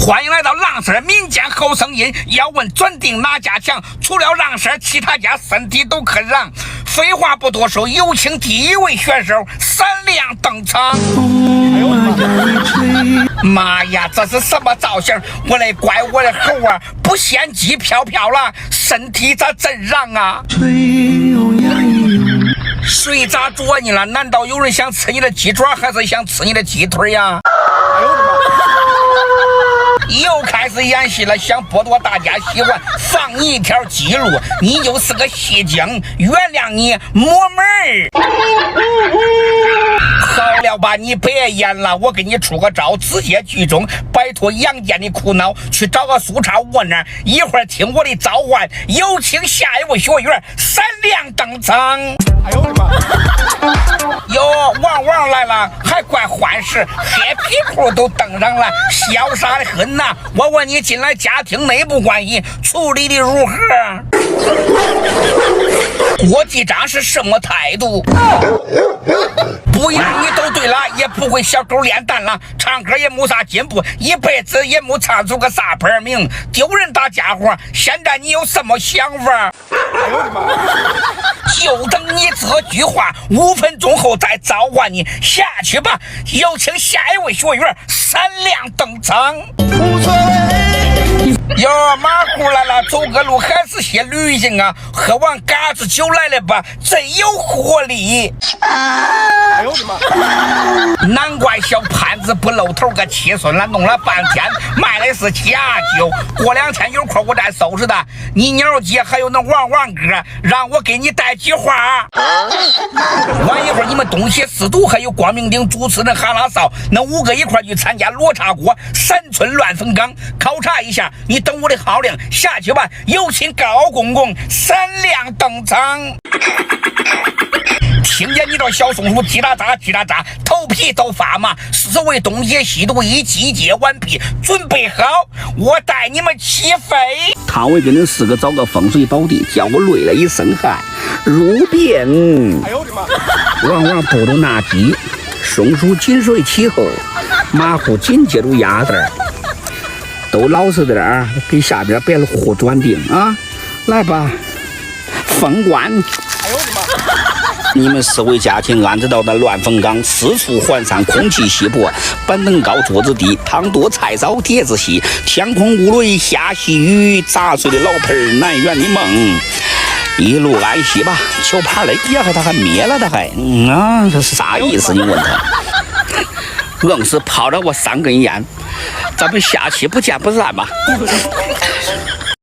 欢迎来到浪婶民间好声音。要问转定哪家强？除了浪婶，其他家身体都可让。废话不多说，有请第一位选手闪亮登场。妈呀，这是什么造型？我的乖，我的猴啊，不献鸡飘飘了，身体咋真让啊？水咋捉你了？难道有人想吃你的鸡爪，还是想吃你的鸡腿呀？又开始演戏了，想剥夺大家喜欢，放你一条记录，你就是个戏精，原谅你摸门儿。好了吧，你别演了，我给你出个招，直接剧中摆脱杨戬的苦恼，去找个苏超窝那儿，一会儿听我的召唤，有请下一位学员闪亮登场。哎呦我的妈！哟，旺来了，还怪欢实，黑皮裤都登上了，潇洒的很呐！我问你，进来家庭内部关系处理的如何？国际长是什么态度？不养你都对了，也不会小狗炼蛋了，唱歌也没啥进步，一辈子也没唱出个啥牌名，丢人大家伙！现在你有什么想法？就等你这句话，5分钟后再召唤你下去吧。有请下一位学员闪亮登场。哟，马虎来了，走个路还是些旅行啊！喝完嘎子酒来了吧，真有活力。哎呦我的妈！难怪小潘子不露头个7孙了，弄了半天卖的是假酒。过2天有空我再收拾他。你鸟姐还有那王哥，让我给你带句话。晚一会儿你们东邪四毒还有光明顶主持人哈拉少，那5个一块去参加罗刹国山村乱坟岗考察一下。你等我的号令下去吧。有请高公公闪亮登场。听见你这小松鼠叽啦喳，头皮都发麻。4位东邪西毒已集结完毕，准备好，我带你们起飞。汤唯给恁4个找个风水宝地，叫我累了一身汗，入便。哎呦我的妈！往不如拿鸡，松鼠紧随其后，马虎紧接住鸭子，都老实点儿，给下边别胡转腚啊！来吧，封官。哎呦我的妈！你们4位家庭按着到的乱坟岗，四处环山，空气稀薄，板凳高桌子低，汤多菜少碟子细，天空无雷下细雨，砸碎的老盆难圆的梦。一路安息吧，球盘嘞也还他还灭了，他还这是啥意思？你问他，硬是泡了我3根烟，咱们下期不见不散吧。